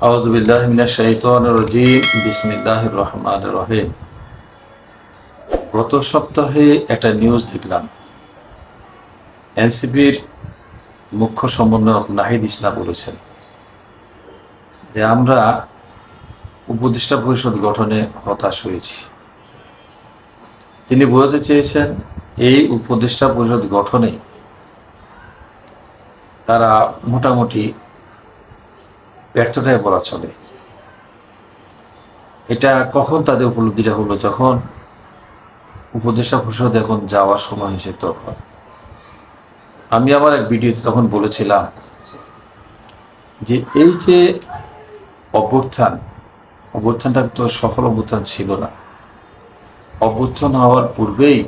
আউযু বিল্লাহি মিনাশ শাইতানির রাজীম। বিসমিল্লাহির রহমানির রহিম। গত সপ্তাহে একটা নিউজ দেখলাম। এনসিপির মুখ্য সমন্বয়ক নাহিদ ইসলাম বলেছেন যে আমরা উপদেষ্টা পরিষদ গঠনে হতাশ হয়েছি। তিনি বোঝাতে চেয়েছেন এই উপদেষ্টা পরিষদ গঠনে তারা মোটামুটি ব্যর্থতায় বলা চলে। এটা কখন তাদের উপলব্ধিটা হলো, যখন উপদেষ্টা পরিষদ এখন যাওয়ার সময় হয়েছে। তখন আমি আমার এক ভিডিওতে তখন বলেছিলাম যে এই যে অভ্যুত্থানটা তো সফল অভ্যুত্থান ছিল না। অভ্যুত্থান হওয়ার পূর্বেই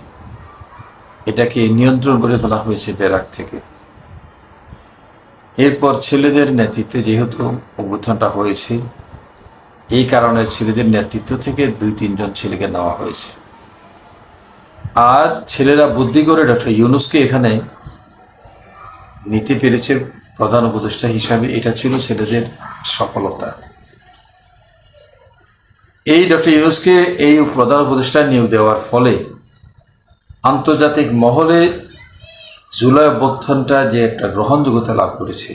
এটাকে নিয়ন্ত্রণ করে ফেলা হয়েছে ব্যারাক থেকে। এরপর ছেলেদের নেতৃত্বে যেহেতু অভ্যুত্থানটা হয়েছে, এই কারণে ছেলেদের নেতৃত্ব থেকে 2-3 জন ছেলেকে নেওয়া হয়েছে। আর ছেলেরা বুদ্ধি করে ডক্টর ইউনূসকে এখানে নিতে পেরেছে প্রধান উপদেষ্টা হিসাবে। এটা ছিল ছেলেদের সফলতা। এই ডক্টর ইউনূসকে এই প্রধান উপদেষ্টা নিয়োগ দেওয়ার ফলে আন্তর্জাতিক মহলে জুলাই অভ্যুত্থানটা যে একটা গ্রহণযোগ্যতা লাভ করেছে,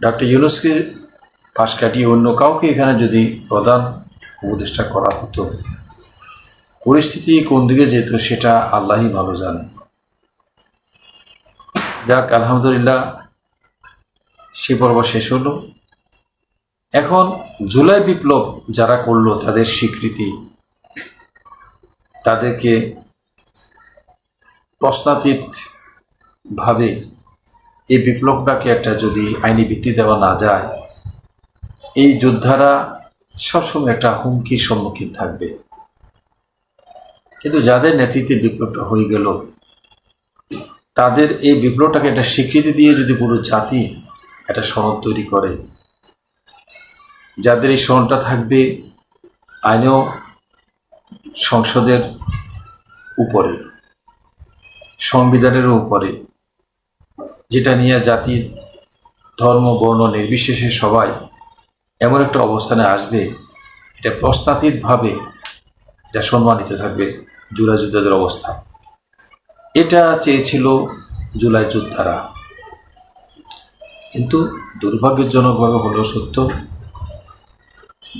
ডক্টর ইউনূসকে পাশ কাটিয়ে অন্য কাউকে এখানে যদি প্রধান উপদেষ্টা করা হতো, পরিস্থিতি কোন দিকে যেত সেটা আল্লাহই ভালো জানে। যাক, আলহামদুলিল্লাহ, সে পর্ব শেষ হলো। এখন জুলাই বিপ্লব যারা করলো তাদের স্বীকৃতি, তাদেরকে প্রশ্নাতীতভাবে এই বিপ্লবটাকে একটা যদি আইনি ভিত্তি দেওয়া না যায়, এই যোদ্ধারা সবসময় একটা হুমকির সম্মুখীন থাকবে। কিন্তু যাদের নেতৃত্বে বিপ্লবটা হয়ে গেল, তাদের এই বিপ্লবটাকে একটা স্বীকৃতি দিয়ে যদি পুরো জাতি একটা সনদ তৈরি করে, যাদের এই সনদটা থাকবে আইনেও সংসদের উপরে, সংবিধানেরও উপরে, যেটা নিয়ে জাতির ধর্ম বর্ণ নির্বিশেষে সবাই এমন একটা অবস্থানে আসবে, এটা প্রশ্নাতীতভাবে এটা সম্মানিত থাকবে জুলাই যোদ্ধাদের অবস্থা। এটা চেয়েছিল জুলাই যোদ্ধারা। কিন্তু দুর্ভাগ্যজনকভাবে হলেও সত্য,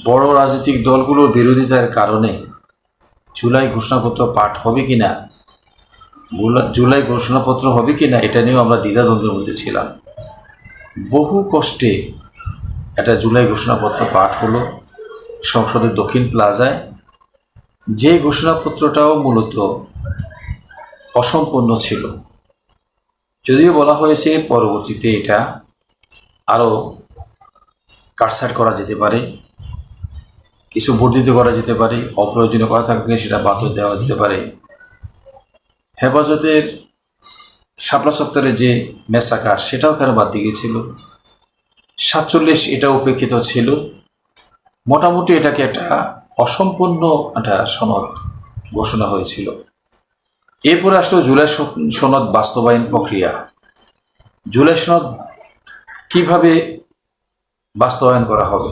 বড় রাজনৈতিক দলগুলোর বিরোধিতার কারণে জুলাই ঘোষণাপত্র পাঠ হবে কিনা, জুলাই ঘোষণাপত্র হবে কিনা, এটা নিয়েও আমরা দ্বিধাদ্বন্দ্বের মধ্যে ছিলাম। বহু কষ্টে একটা জুলাই ঘোষণাপত্র পাঠ হলো সংসদের দক্ষিণ প্লাজায়, যে ঘোষণাপত্রটাও মূলত অসম্পূর্ণ ছিল। যদিও বলা হয়েছে পরবর্তীতে এটা আরও কাটছাঁট করা যেতে পারে, কিছু বর্ধিত করা যেতে পারে, অপ্রয়োজনীয় কথা থাকলে সেটা বাদ দেওয়া যেতে পারে। হেফাজতের শাপলা চত্বরে যে মেসাকার, সেটাও এখানে বাদ দিয়ে গিয়েছিল। 47 এটা উপেক্ষিত ছিল। মোটামুটি এটাকে একটা অসম্পূর্ণ একটা সনদ ঘোষণা হয়েছিল। এরপরে আসলে জুলাই সনদ বাস্তবায়ন প্রক্রিয়া। জুলাই সনদ কীভাবে বাস্তবায়ন করা হবে?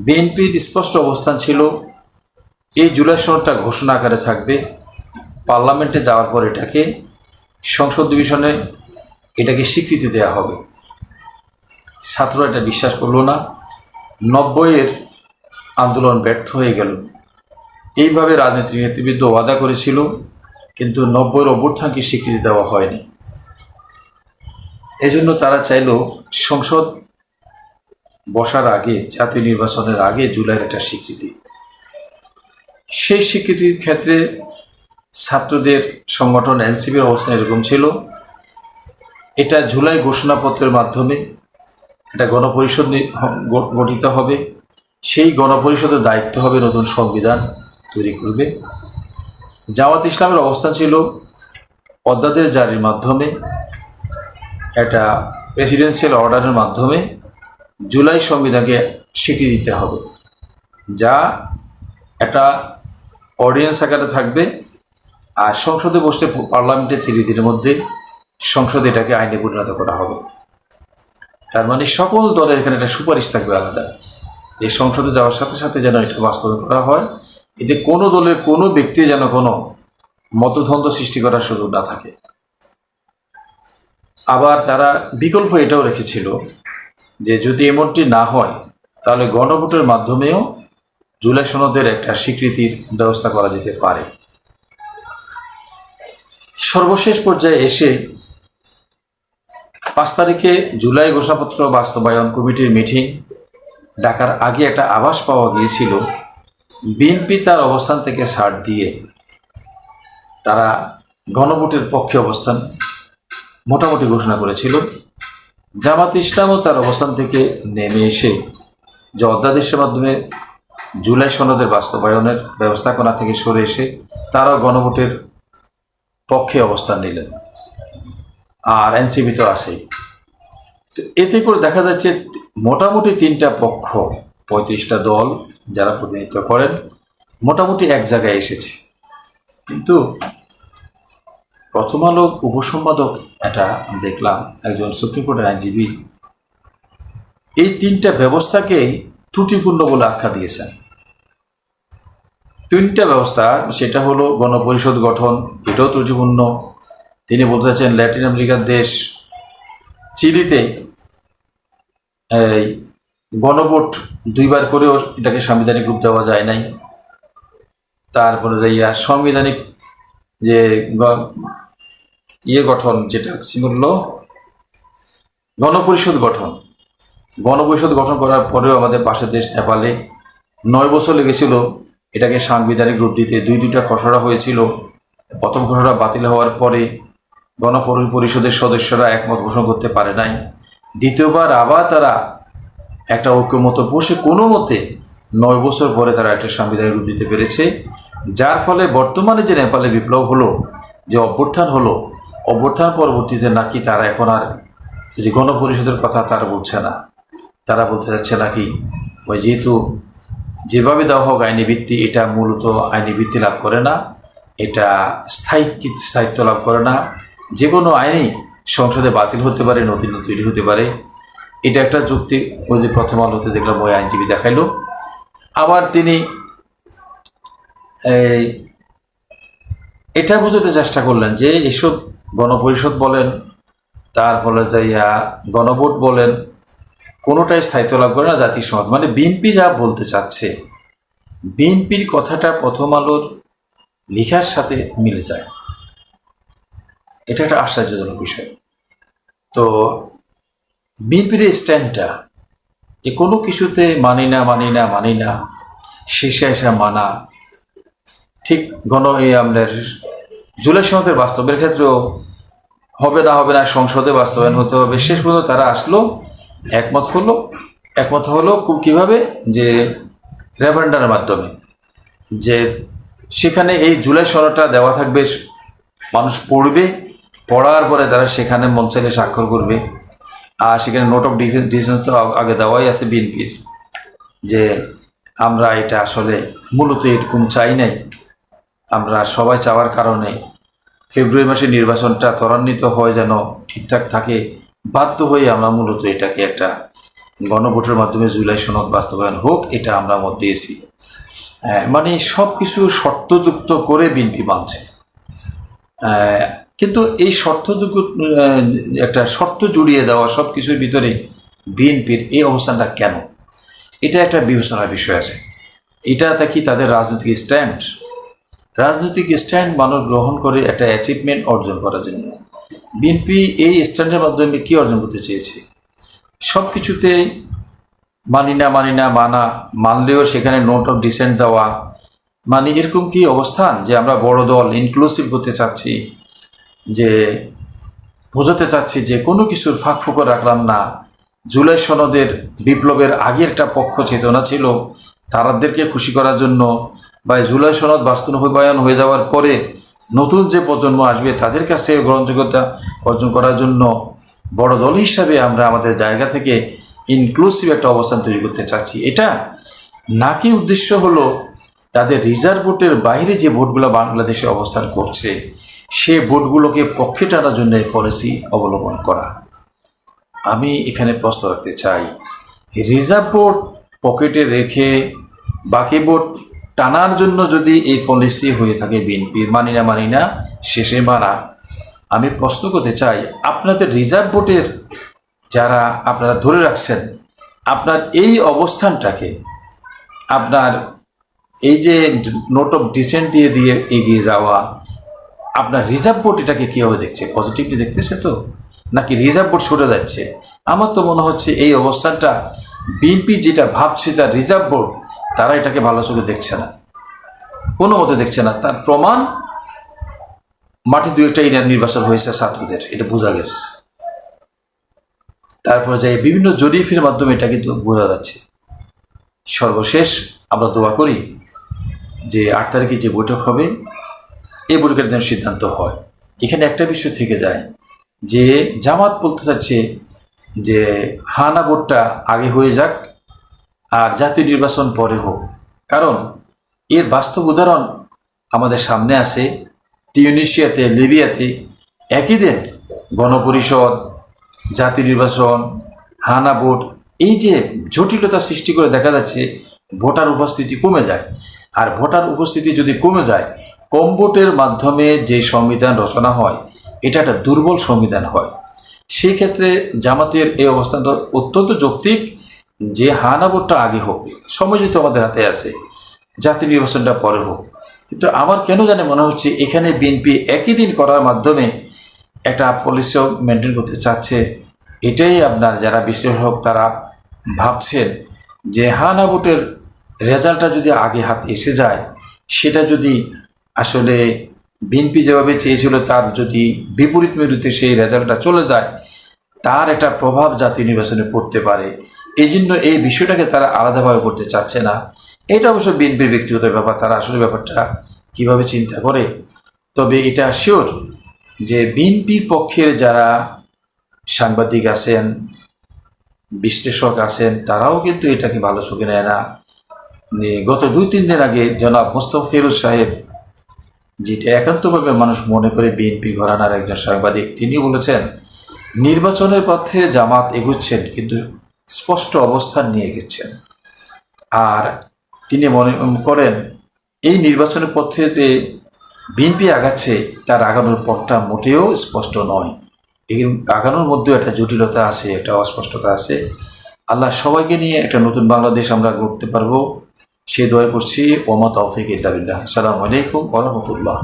বিএনপির স্পষ্ট অবস্থান ছিল এই জুলাই সনদটা ঘোষণা আকারে থাকবে, পার্লামেন্টে যাওয়ার পর এটাকে সংসদ ডিভিশনে এটাকে স্বীকৃতি দেওয়া হবে। ছাত্ররা এটা বিশ্বাস করলো না। 90-এর আন্দোলন ব্যর্থ হয়ে গেল। এইভাবে রাজনৈতিক নেতৃবৃন্দ ওয়াদা করেছিল, কিন্তু 90-এর অভ্যুত্থানকে স্বীকৃতি দেওয়া হয়নি। এজন্য তারা চাইল সংসদ বসার আগে, জাতীয় নির্বাচনের আগে জুলাইয়ের একটা স্বীকৃতি। সেই স্বীকৃতির ক্ষেত্রে ছাত্রদের সংগঠন এনসিপির অবস্থান এরকম ছিল, এটা জুলাই ঘোষণাপত্রের মাধ্যমে একটা গণপরিষদ গঠিত হবে। সেই গণপরিষদের দায়িত্ব হবে নতুন সংবিধান তৈরি করবে। জামাত ইসলামের অবস্থান ছিল অধ্যাদেশ জারির মাধ্যমে, একটা প্রেসিডেন্সিয়াল অর্ডারের মাধ্যমে জুলাই সংবিধানকে স্বীকৃতি দিতে হবে, যা একটা অর্ডিন্যান্স আকারে থাকবে। আর সংসদে বসলে পার্লামেন্টের 30 দিনের মধ্যে সংসদে এটাকে আইনে পরিণত করা হবে। তার মানে সকল দলের এখানে একটা সুপারিশ থাকবে আলাদা, এই সংসদে যাওয়ার সাথে সাথে যেন এটা বাস্তবায়ন করা হয়, এতে কোনো দলের কোনো ব্যক্তি যেন কোনো মতদ্বন্দ্ব সৃষ্টি করার সুযোগ না থাকে। আবার তারা বিকল্প এটাও রেখেছিল যে যদি এমনটি না হয় তাহলে গণভোটের মাধ্যমেও জুলাই সনদের একটা স্বীকৃতির ব্যবস্থা করা যেতে পারে। সর্বশেষ পর্যায়ে এসে 5 তারিখে জুলাই ঘোষণাপত্র বাস্তবায়ন কমিটির মিটিং ডাকার আগে একটা আভাস পাওয়া গিয়েছিল বিএনপি তার অবস্থান থেকে ছাড় দিয়ে তারা গণভোটের পক্ষে অবস্থান মোটামুটি ঘোষণা করেছিল। জামাত ইসলামও তার অবস্থান থেকে নেমে এসে যে অধ্যাদেশের মাধ্যমে জুলাই সনদের বাস্তবায়নের ব্যবস্থাপনা থেকে সরে এসে তারাও গণভোটের পক্ষে অবস্থান নিলেন, আর এনসিপি তো আসেই। তো এতে করে দেখা যাচ্ছে মোটামুটি 3টা পক্ষ 35টা দল যারা প্রতিনিধিত্ব করেন মোটামুটি এক জায়গায় এসেছে। কিন্তু প্রথম আলো উপসম্পাদক এটা দেখলাম একজন সুপ্রিম কোর্টের আইনজীবী এই 3টা ব্যবস্থাকেই ত্রুটিপূর্ণ বলে আখ্যা দিয়েছেন। 3টা ব্যবস্থা, সেটা হলো গণপরিষদ গঠন, এটাও ত্রুটিপূর্ণ। তিনি বলতে চাচ্ছেন ল্যাটিন আমেরিকার দেশ চিলিতে এই গণভোট 2বার করেও এটাকে সাংবিধানিক রূপ দেওয়া যায় নাই। তারপরে যাইয়া সাংবিধানিক যে গঠন, যেটা কি বললো গণপরিষদ গঠন করার পরেও আমাদের পাশের দেশ নেপালে 9 বছর লেগেছিল এটাকে সাংবিধানিক রূপ দিতে। 2টা খসড়া হয়েছিল। প্রথম খসড়া বাতিল হওয়ার পরে গণপরিষদের সদস্যরা একমত ঘোষণা করতে পারে নাই। দ্বিতীয়বার আবার তারা একটা ঐক্যমত বসে কোনো মতে 9 বছর পরে তারা একটা সাংবিধানিক রূপ দিতে পেরেছে, যার ফলে বর্তমানে যে নেপালে বিপ্লব হলো, যে অভ্যুত্থান হলো, অভ্যুত্থান পরবর্তীতে নাকি তারা এখন আর যে গণপরিষদের কথা তারা বলছে না। তারা বলতে চাচ্ছে নাকি ওই যেহেতু যেভাবে দেওয়া হোক আইনি ভিত্তি, এটা মূলত আইনি ভিত্তি লাভ করে না, এটা স্থায়িত্ব লাভ করে না। যে কোনো আইনি সংসদে বাতিল হতে পারে, নতুন তৈরি হতে পারে। এটা একটা যুক্তি ওই যে প্রথম আলোতে দেখলাম ওই আইনজীবী দেখাইল। আবার তিনি এটা বোঝাতে চেষ্টা করলেন যে এসব গণপরিষদ বলেন, তারপরে যাইয়া গণভোট বলেন, কোনোটাই স্থায়িত্ব লাভ করে না জাতিসংঘ। মানে বিএনপি যা বলতে চাচ্ছে, বিএনপির কথাটা প্রথম আলোর লেখার সাথে মিলে যায়। এটা একটা আশ্চর্যজনক বিষয়। তো বিএনপির স্ট্যান্ডটা যে কোনো কিছুতে মানি না শেষে এসে মানা, ঠিক আমাদের জুলাই সনদের বাস্তবের ক্ষেত্রেও হবে না সংসদে বাস্তবায়ন হতে হবে। শেষ পর্যন্ত তারা আসলো, একমত হলো কিভাবে, যে রেফারেন্ডামের মাধ্যমে, যে সেখানে এই জুলাই সনদটা দেওয়া থাকবে, মানুষ পড়বে, পড়ার পরে তারা সেখানে মন চাইলে স্বাক্ষর করবে। আর সেখানে নোট অফ ডিসেন্স তো আগে দেওয়াই আছে বিএনপির, যে আমরা এটা আসলে মূলত এরকম চাই নাই, আমরা সবাই চাওয়ার কারণে ফেব্রুয়ারি মাসে নির্বাচনটা ত্বরান্বিত হয় যেন ঠিকঠাক থাকে, বাধ্য হয়ে আমরা মূলত এটাকে একটা গণভোটের মাধ্যমে জুলাই সনদ বাস্তবায়ন হোক, এটা আমরা মত দিয়েছি। মানে সব কিছু শর্তযুক্ত করে বিএনপি মানছে। কিন্তু এই একটা শর্ত জুড়িয়ে দেওয়া সব কিছুর ভিতরে বিএনপির এই অবস্থানটা কেন, এটা একটা বিবেচনার বিষয় আছে। এটা কি তাদের রাজনৈতিক স্ট্যান্ড মানুষ গ্রহণ করে একটা অ্যাচিভমেন্ট অর্জন করার জন্য। বিএনপি এই স্ট্যান্ডের মাধ্যমে কি অর্জন করতে চেয়েছে? সব কিছুতে মানলেও সেখানে নোট অফ ডিসেন্ট দেওয়া, মানে এরকম কি অবস্থান যে আমরা বড় দল ইনক্লুসিভ করতে চাচ্ছি, যে বোঝাতে চাচ্ছি যে কোনো কিছুর ফাঁক ফুকর রাখলাম না। জুলাই সনদের বিপ্লবের আগে একটা পক্ষ চেতনা ছিল, তাদেরকে খুশি করার জন্য, বা জুলাই সনদ বাস্তবায়ন হয়ে যাওয়ার পরে নতুন যে প্রজন্ম আসবে তাদের কাছে গ্রহণযোগ্যতা অর্জন করার জন্য বড় দল হিসাবে আমরা আমাদের জায়গা থেকে ইনক্লুসিভ একটা অবস্থান তৈরি করতে চাচ্ছি। এটা নাকি উদ্দেশ্য হলো তাদের রিজার্ভ ভোটের বাইরে যে ভোটগুলো বাংলাদেশে অবস্থান করছে সে ভোটগুলোকে পক্ষে টানার জন্য এই পলিসি অবলম্বন করা। আমি এখানে প্রশ্ন রাখতে চাই, রিজার্ভ ভোট পকেটে রেখে বাকি ভোট টানার জন্য যদি এই পলিসি হয়ে থাকে বিএনপির, মানি না শেষে মানা, আমি প্রশ্ন করতে চাই, আপনাদের রিজার্ভ ভোটের যারা আপনারা ধরে রাখছেন, আপনার এই অবস্থানটাকে, আপনার এই যে নোট অফ ডিসেন্ট দিয়ে দিয়ে এগিয়ে যাওয়া, আপনার রিজার্ভ বোর্ড এটাকে কীভাবে দেখছে? পজিটিভলি দেখতেছে তো, নাকি রিজার্ভ বোর্ড সরে যাচ্ছে? আমার তো মনে হচ্ছে এই অবস্থানটা বিএনপি যেটা ভাবছে, তার রিজার্ভ বোর্ড তারা এটাকে ভালো চোখে দেখছে না, কোনো মতে দেখছে না। তার প্রমাণ মাটি দু একটা নির্বাচন হয়েছে ছাত্রদের, এটা বোঝা গেছে। তারপরে যাই বিভিন্ন জরিফের মাধ্যমে এটা কিন্তু বোঝা যাচ্ছে। সর্বশেষ আমরা দোয়া করি যে 8 তারিখে যে বৈঠক হবে, এই বৈঠকের যেন সিদ্ধান্ত হয়। এখানে একটা বিষয় থেকে যায় যে জামাত বলতে চাচ্ছে যে হানা ভোটটা আগে হয়ে যাক আর জাতীয় নির্বাচন পরে হোক, কারণ এর বাস্তব উদাহরণ আমাদের সামনে আছে। তিউনিসিয়াতে, লিবিয়াতে একই দিন গণপরিষদ, জাতীয় নির্বাচন, হানা ভোট, এই যে জটিলতা সৃষ্টি করে দেখা যাচ্ছে ভোটার উপস্থিতি কমে যায়। আর ভোটার উপস্থিতি যদি কমে যায়, কম ভোটের মাধ্যমে যে সংবিধান রচনা হয় এটা একটা দুর্বল সংবিধান হয়। সেই ক্ষেত্রে জামাতের এই অবস্থানটা অত্যন্ত যৌক্তিক যে হানা ভোটটা আগে হোক, সময় যেহেতু আমাদের হাতে আছে, জাতীয় নির্বাচনটা পরে হোক। কিন্তু আমার কেন জানে মনে হচ্ছে এখানে বিএনপি একই দিন করার মাধ্যমে একটা পলিসিও মেনটেন করতে চাচ্ছে। এটাই আপনার যারা বিশ্লেষক তারা ভাবছেন যে হানা ভোটের রেজাল্টটা যদি আগে হাতে এসে যায়, সেটা যদি আসলে বিএনপি যেভাবে চেয়েছিল তার যদি বিপরীত মেরুতে সেই রেজাল্টটা চলে যায়, তার একটা প্রভাব জাতীয় নির্বাচনে পড়তে পারে। এই জন্য এই বিষয়টাকে তারা আলাদাভাবে করতে চাচ্ছে না। এটা অবশ্য বিএনপির ব্যক্তিগত ব্যাপার, তারা আসলে ব্যাপারটা কিভাবে চিন্তা করে। তবে এটা শিওর যে বিএনপির পক্ষের যারা সাংবাদিক আছেন, বিশ্লেষক আছেন, তারাও কিন্তু এটাকে ভালো চোখে নেয় না। গত 2-3 দিন আগে জনাব মোস্তফা ফিরোজ সাহেব, যেটা একান্তভাবে মানুষ মনে করে বিএনপি ঘরানার একজন সাংবাদিক, তিনি বলেছেন নির্বাচনের পথে জামাত এগুচ্ছেন কিন্তু স্পষ্ট অবস্থান নিয়ে গেছেন। আর তিনি মনে করেন এই নির্বাচনের পথেতে বিএনপি আগাচ্ছে, তার আগানোর পথটা মোটেও স্পষ্ট নয়। এই আগানোর মধ্যেও একটা জটিলতা আছে, একটা অস্পষ্টতা আছে। আল্লাহ সবাইকে নিয়ে একটা নতুন বাংলাদেশ আমরা গড়তে পারবো, সে দোয়া করছি। ওমা তৌফিক ইল্লা বিল্লাহ। আসসালামু আলাইকুম ওয়া রাহমাতুল্লাহ।